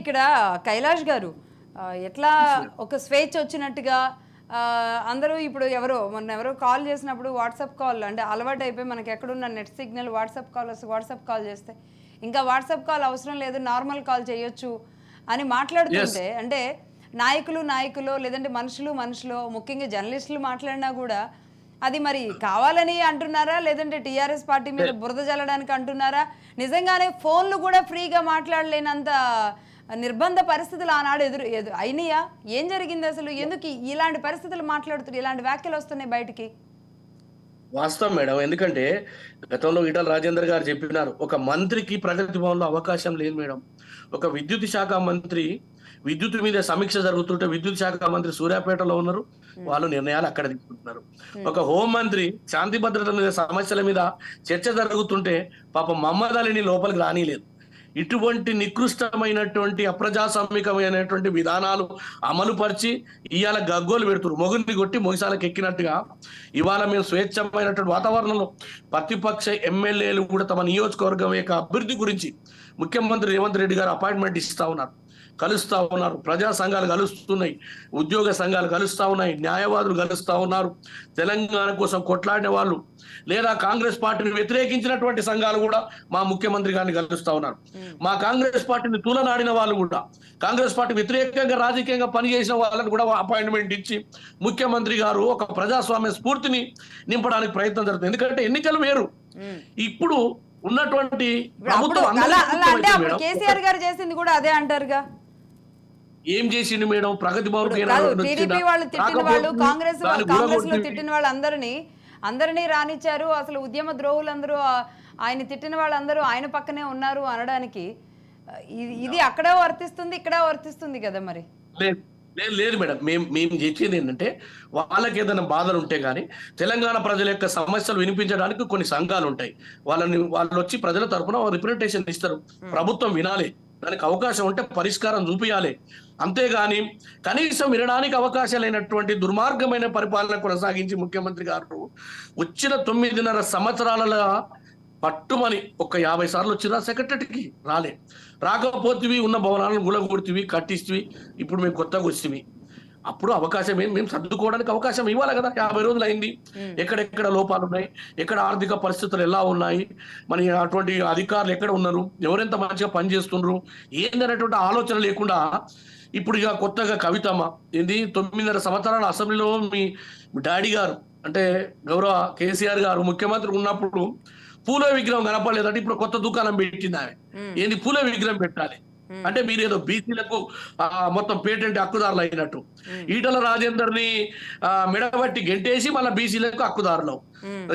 ఇక్కడ కైలాష్ గారు ఎట్లా ఒక స్వేచ్ఛ వచ్చినట్టుగా అందరూ ఇప్పుడు మొన్న ఎవరో కాల్ చేసినప్పుడు వాట్సాప్ కాల్ అంటే అలవాటు అయిపోయి మనకి ఎక్కడున్న నెట్ సిగ్నల్ వాట్సాప్ కాల్ వస్తే వాట్సాప్ కాల్ చేస్తే ఇంకా వాట్సాప్ కాల్ అవసరం లేదు నార్మల్ కాల్ చేయొచ్చు అని మాట్లాడుతుంటే అంటే నాయకులు లేదంటే మనుషులు ముఖ్యంగా జర్నలిస్టులు మాట్లాడినా కూడా అది మరి కావాలని అంటున్నారా లేదంటే టీఆర్ఎస్ పార్టీ మీద బురద జల్లడానికి అంటున్నారా నిజంగానే ఫోన్లు కూడా ఫ్రీగా మాట్లాడలేనంత నిర్బంధ పరిస్థితులు ఆనాడు అయినాయా ఏం జరిగింది అసలు ఎందుకు ఇలాంటి పరిస్థితులు మాట్లాడుతున్నారు ఇలాంటి వ్యాఖ్యలు వస్తున్నాయి బయటికి వాస్తవం మేడం. ఎందుకంటే గతంలో ఈటల రాజేందర్ గారు చెప్పినారు ఒక మంత్రికి ప్రగతి భవన్లో అవకాశం లేదు మేడం. ఒక విద్యుత్ శాఖ మంత్రి విద్యుత్ మీద సమీక్ష జరుగుతుంటే విద్యుత్ శాఖ మంత్రి సూర్యాపేటలో ఉన్నారు, వాళ్ళు నిర్ణయాలు అక్కడ తీసుకుంటున్నారు. ఒక హోం మంత్రి శాంతి భద్రత మీద సమస్యల మీద చర్చ జరుగుతుంటే పాపం మహమ్మద్ అలీని లోపలికి రానిలేదు. ఇటువంటి నికృష్టమైనటువంటి అప్రజాస్వామికమైనటువంటి విధానాలు అమలు పరిచి ఇవాళ గగ్గోలు పెడుతున్నారు. మొగుడిని కొట్టి మొగిసాలకు ఎక్కినట్టుగా ఇవాళ మేము స్వేచ్ఛమైనటువంటి వాతావరణంలో ప్రతిపక్ష ఎమ్మెల్యేలు కూడా తమ నియోజకవర్గం యొక్క అభివృద్ధి గురించి ముఖ్యమంత్రి రేవంత్ రెడ్డి గారు అపాయింట్మెంట్ ఇస్తా ఉన్నారు, కలుస్తా ఉన్నారు. ప్రజా సంఘాలు కలుస్తున్నాయి, ఉద్యోగ సంఘాలు కలుస్తా ఉన్నాయి, న్యాయవాదులు కలుస్తా ఉన్నారు. తెలంగాణ కోసం కొట్లాడిన వాళ్ళు లేదా కాంగ్రెస్ పార్టీని వ్యతిరేకించినటువంటి సంఘాలు కూడా మా ముఖ్యమంత్రి గారిని కలుస్తా ఉన్నారు. మా కాంగ్రెస్ పార్టీని తూలనాడిన వాళ్ళు కూడా కాంగ్రెస్ పార్టీ వ్యతిరేకంగా రాజకీయంగా పనిచేసిన వాళ్ళని కూడా అపాయింట్మెంట్ ఇచ్చి ముఖ్యమంత్రి గారు ఒక ప్రజాస్వామ్య స్ఫూర్తిని నింపడానికి ప్రయత్నం జరుగుతుంది. ఎందుకంటే ఎన్నికలు వేరు, ఇప్పుడు ఉన్నటువంటి ప్రభుత్వం కేసీఆర్ గారు చేసింది కూడా అదే అంటారుగా. ఏం చేసిండు మేడం? ప్రగతి భవన్ టీడీపీ వాళ్ళు తిట్టిన వాళ్ళు కాంగ్రెస్ లో తిట్టిన వాళ్ళు అందరినీ రానిచ్చారు. అసలు ఉద్యమ ద్రోహులందరూ ఆయన తిట్టిన వాళ్ళందరూ ఆయన పక్కనే ఉన్నారు అనడానికి ఇది అక్కడ వర్తిస్తుంది ఇక్కడ వర్తిస్తుంది కదా. మరి లేదు మేడం, మేము చేసేది ఏంటంటే వాళ్ళకి ఏదైనా బాధలు ఉంటే కానీ తెలంగాణ ప్రజల యొక్క సమస్యలు వినిపించడానికి కొన్ని సంఘాలు ఉంటాయి, వాళ్ళు వచ్చి ప్రజల తరఫున రిప్రజెంటేషన్ ఇస్తారు. ప్రభుత్వం వినాలి, దానికి అవకాశం ఉంటే పరిష్కారం చూపించాలి. అంతేగాని కనీసం వినడానికి అవకాశం లేనటువంటి దుర్మార్గమైన పరిపాలన కొనసాగించి ముఖ్యమంత్రి గారు వచ్చిన 9.5 సంవత్సరాల పట్టుమని 50 సార్లు వచ్చినా సెక్రటరీకి రాకపోతే ఉన్న భవనాలను గులగొడితివి కట్టిస్తవి. ఇప్పుడు మేము కొత్తగా వచ్చివి, అప్పుడు అవకాశం మేము సర్దుకోవడానికి అవకాశం ఇవ్వాలి కదా. 50 రోజులు అయింది, ఎక్కడెక్కడ లోపాలు ఉన్నాయి, ఎక్కడ ఆర్థిక పరిస్థితులు ఎలా ఉన్నాయి, మరి అటువంటి అధికారులు ఎక్కడ ఉన్నారు, ఎవరెంత మంచిగా పనిచేస్తున్నారు ఏందనేటువంటి ఆలోచన లేకుండా ఇప్పుడు ఇక కొత్తగా కవితమ్మ 9.5 సంవత్సరాల అసెంబ్లీలో మీ డాడీ గారు అంటే గౌరవ కేసీఆర్ గారు ముఖ్యమంత్రి ఉన్నప్పుడు పూల విగ్రహం కనపడలేదంటే ఇప్పుడు కొత్త దుకాణం పెట్టింది ఆమె. ఏంది పూల విగ్రహం పెట్టాలి అంటే మీరు ఏదో బీసీలకు మొత్తం పేటెంట్ హక్కుదారులు అయినట్టు. ఈటల రాజేందర్ని మెడబట్టి గెంటేసి మళ్ళీ బీసీలకు హక్కుదారులు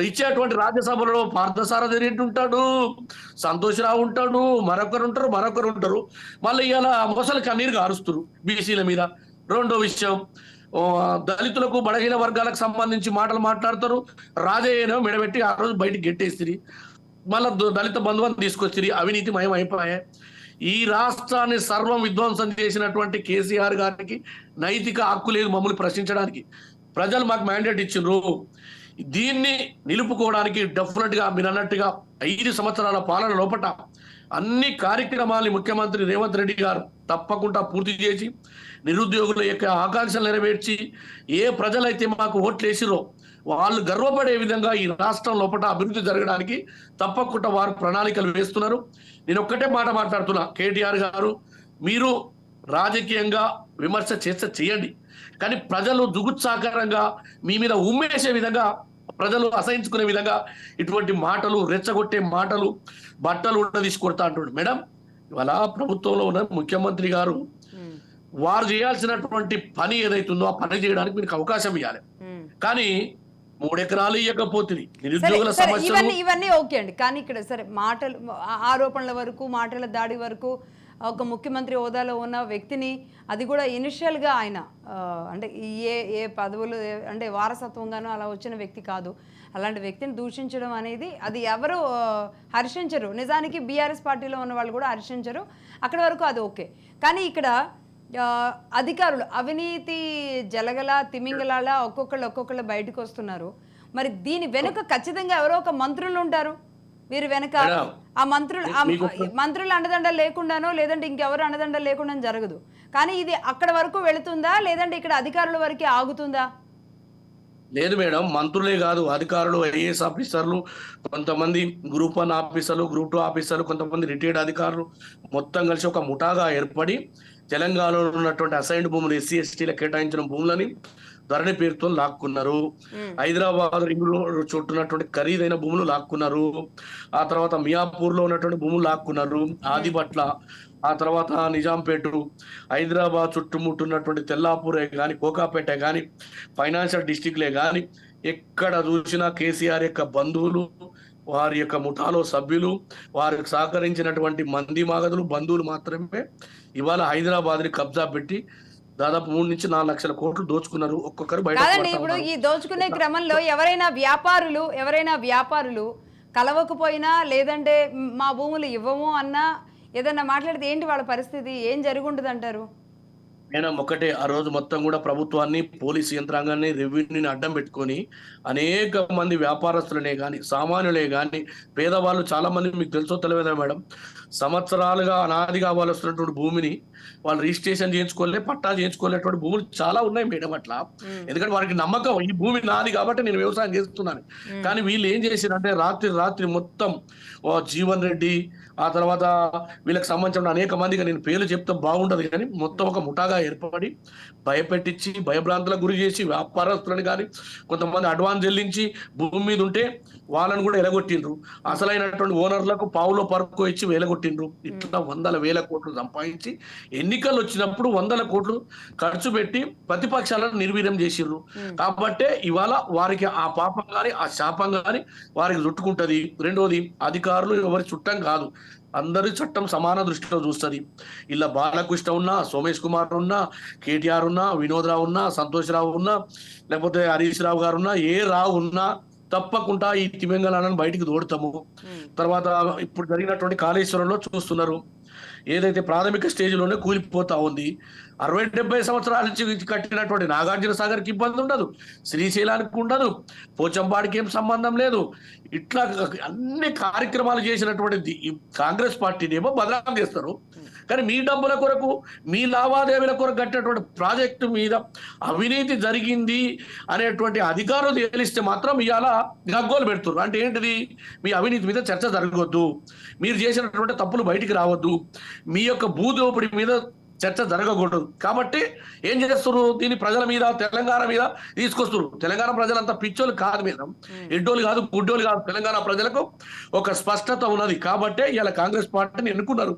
ఇచ్చేటువంటి రాజ్యసభలో పార్థసారథి రెడ్డి ఉంటాడు, సంతోష్రావు ఉంటాడు, మరొకరు ఉంటారు. మళ్ళీ ఇలా మొసలు కన్నీరు కారుస్తారు బీసీల మీద. రెండో విషయం, దళితులకు బలహీన వర్గాలకు సంబంధించి మాటలు మాట్లాడతారు. రాజయ్యను మెడబెట్టి ఆ రోజు బయటికి గెట్టేస్తుంది, మళ్ళీ దళిత బంధువుని తీసుకొచ్చి అవినీతి మయం అయిపోయాయి. ఈ రాష్ట్రాన్ని సర్వం విధ్వంసం చేసినటువంటి కేసీఆర్ గారికి నైతిక హక్కు లేదు మమ్మల్ని ప్రశ్నించడానికి. ప్రజలు మాకు మ్యాండేట్ ఇచ్చిండ్రు, దీన్ని నిలుపుకోవడానికి డెఫినెట్ గా మీరు అన్నట్టుగా 5 సంవత్సరాల పాలన లోపట అన్ని కార్యక్రమాలు ముఖ్యమంత్రి రేవంత్ రెడ్డి గారు తప్పకుండా పూర్తి చేసి నిరుద్యోగుల యొక్క ఆకాంక్షలు నెరవేర్చి ఏ ప్రజలైతే మాకు ఓట్లు వేసిరో వాళ్ళు గర్వపడే విధంగా ఈ రాష్ట్రం లోపల అభివృద్ధి జరగడానికి తప్పకుండా వారు ప్రణాళికలు వేస్తున్నారు. నేను ఒక్కటే మాట మాట్లాడుతున్నా, కేటీఆర్ గారు మీరు రాజకీయంగా విమర్శ చేయండి, కానీ ప్రజలు జుగుత్సాకరంగా మీ మీద ఉమ్మేసే విధంగా ప్రజలు అసహించుకునే విధంగా ఇటువంటి మాటలు రెచ్చగొట్టే మాటలు బట్టలు తీసుకొడతా అంటున్నాడు. మేడం ఇవాళ ప్రభుత్వంలో ఉన్న ముఖ్యమంత్రి గారు వారు చేయాల్సినటువంటి పని ఏదైతుందో ఆ పని చేయడానికి మీకు అవకాశం ఇవ్వాలి. కానీ 3 ఎకరాలు ఇవ్వకపోతే నిరుద్యోగుల సమస్యలు ఇవన్నీ ఓకే అండి. కానీ ఇక్కడ సరే మాటలు ఆరోపణల వరకు మాటల దాడి వరకు ఒక ముఖ్యమంత్రి హోదాలో ఉన్న వ్యక్తిని అది కూడా ఇనిషియల్గా ఆయన అంటే ఏ పదవులు అంటే వారసత్వంగానో అలా వచ్చిన వ్యక్తి కాదు. అలాంటి వ్యక్తిని దూషించడం అనేది అది ఎవరు హర్షించరు. నిజానికి బీఆర్ఎస్ పార్టీలో ఉన్న వాళ్ళు కూడా హర్షించరు. అక్కడి వరకు అది ఓకే. కానీ ఇక్కడ అధికారులు అవినీతి జలగల తిమింగలాల ఒక్కొక్కళ్ళు బయటకు వస్తున్నారు. మరి దీని వెనుక ఖచ్చితంగా ఎవరో ఒక మంత్రులు ఉంటారు. వీరు వెనక మేడం, ఆ మంత్రులు మీకు మంత్రులు అండదండలు లేకుండానో లేదంటే ఇంకెవరు అండదండలు లేకుండా జరగదు. కానీ ఇది అక్కడ వరకు వెళుతుందా లేదంటే ఇక్కడ అధికారుల వరకే ఆగుతుందా? లేదు మేడం, మంత్రులే కాదు, అధికారులు, ఐఏఎస్ ఆఫీసర్లు, కొంతమంది గ్రూప్ 1 ఆఫీసర్లు, గ్రూప్ 2 ఆఫీసర్లు, కొంతమంది రిటైర్డ్ అధికారులు మొత్తం కలిసి ఒక ముఠాగా ఏర్పడి తెలంగాణలో ఉన్నటువంటి అసైన్డ్ భూములు, ఎస్సీ ఎస్టీలకు కేటాయించిన భూములని ధరణి పేరుతో లాక్కున్నారు. హైదరాబాద్ రింగ్ రోడ్ చుట్టూ ఉన్నటువంటి ఖరీదైన భూములు లాక్కున్నారు. ఆ తర్వాత మియాపూర్ లో ఉన్నటువంటి భూములు లాక్కున్నారు. ఆదిబట్ల, ఆ తర్వాత నిజాంపేట, హైదరాబాద్ చుట్టుముట్టున్నటువంటి తెల్లాపూరే కానీ, కోకాపేట కానీ, ఫైనాన్షియల్ డిస్టిక్లే కానీ, ఎక్కడ చూసినా కేసీఆర్ యొక్క బంధువులు, వారి యొక్క ముఠాలో సభ్యులు, వారికి సహకరించినటువంటి మంది మాగదులు, బంధువులు మాత్రమే ఇవాళ హైదరాబాద్ ని కబ్జా పెట్టి దాదాపు 3 నుంచి 4 లక్షల కోట్లు దోచుకున్నారు. ఒక్కొక్కరు బయట కాదండి, ఇప్పుడు ఈ దోచుకునే క్రమంలో ఎవరైనా వ్యాపారులు కలవకపోయినా లేదంటే మా భూములు ఇవ్వము అన్నా ఏదన్నా మాట్లాడితే ఏంటి వాళ్ళ పరిస్థితి? ఏం జరుగుంటుంది అంటారు? మేడం ఒకటే, ఆ రోజు మొత్తం కూడా ప్రభుత్వాన్ని, పోలీసు యంత్రాంగాన్ని, రెవెన్యూని అడ్డం పెట్టుకొని అనేక మంది వ్యాపారస్తులనే కానీ, సామాన్యులే కానీ, పేదవాళ్ళు చాలా మంది, మీకు తెలుసో తెలియదా మేడం, సంవత్సరాలుగా అనాదిగా వాళ్ళు వస్తున్నటువంటి భూమిని వాళ్ళు రిజిస్ట్రేషన్ చేయించుకోలే, పట్టా చేయించుకోలేటువంటి భూములు చాలా ఉన్నాయి మేడం అట్లా. ఎందుకంటే వారికి నమ్మకం, ఈ భూమి నాది కాబట్టి నేను వ్యవసాయం చేస్తున్నాను. కానీ వీళ్ళు ఏం చేశారంటే రాత్రి మొత్తం జీవన్ రెడ్డి, ఆ తర్వాత వీళ్ళకి సంబంధించిన అనేక మందిగా నేను పేర్లు చెప్తే బాగుండదు కానీ మొత్తం ఒక ముఠాగా ఏర్పడి భయపెట్టించి, భయభ్రాంతులకు గురి చేసి, వ్యాపారస్తులను కానీ కొంతమంది అడ్వాన్స్ చెల్లించి భూమి మీద ఉంటే వాళ్ళని కూడా ఎలగొట్టిండ్రు. అసలైనటువంటి ఓనర్లకు పావులో పరుకో ఇచ్చి వేలగొట్టిండ్రు. ఇట్లా 100,000 కోట్లు సంపాదించి ఎన్నికలు వచ్చినప్పుడు 100 కోట్లు ఖర్చు పెట్టి ప్రతిపక్షాలను నిర్వీర్యం చేసిర్రు. కాబట్టే ఇవాళ వారికి ఆ పాపం కానీ, ఆ శాపం కానీ వారికి చుట్టుకుంటది. రెండోది, అధికారులు ఎవరి చుట్టం కాదు, అందరి చట్టం సమాన దృష్టిలో చూస్తుంది. ఇలా బాలకృష్ణ ఉన్నా, సోమేష్ కుమార్ ఉన్నా, కేటీఆర్ ఉన్నా, వినోద్ రావు ఉన్నా, సంతోష్ రావు ఉన్నా, లేకపోతే హరీష్ రావు గారు ఉన్నా, ఏ రావు ఉన్నా తప్పకుండా ఈ తిమింగళాలను బయటికి తోడతాము. తర్వాత ఇప్పుడు జరిగినటువంటి కాళేశ్వరంలో చూస్తున్నారు, ఏదైతే ప్రాథమిక స్టేజ్లోనే కూలిపోతా ఉంది. 60-70 సంవత్సరాల నుంచి కట్టినటువంటి నాగార్జున సాగర్కి ఇబ్బంది ఉండదు, శ్రీశైలానికి ఉండదు, పోచంపాడికి ఏం సంబంధం లేదు. ఇట్లా అన్ని కార్యక్రమాలు చేసినటువంటి ఈ కాంగ్రెస్ పార్టీని ఏమో బదనాం చేస్తారు. కానీ మీ డబ్బుల కొరకు, మీ లావాదేవీల కొరకు కట్టినటువంటి ప్రాజెక్టు మీద అవినీతి జరిగింది అనేటువంటి అధికారులు తేలిస్తే మాత్రం ఇవాళ గగ్గోలు పెడుతున్నారు. అంటే ఏంటిది? మీ అవినీతి మీద చర్చ జరగవద్దు, మీరు చేసినటువంటి తప్పులు బయటికి రావద్దు, మీ యొక్క భూదోపిడి మీద చర్చ జరగకూడదు. కాబట్టి ఏం చేస్తున్నారు? దీన్ని ప్రజల మీద, తెలంగాణ మీద తీసుకొస్తున్నారు. తెలంగాణ ప్రజలంతా పిచ్చోళ్ళు కాదు మీద, ఎడ్డోళ్ళు కాదు, గుడ్డోళ్ళు కాదు. తెలంగాణ ప్రజలకు ఒక స్పష్టత ఉన్నది కాబట్టే ఇలా కాంగ్రెస్ పార్టీని ఎన్నుకున్నారు.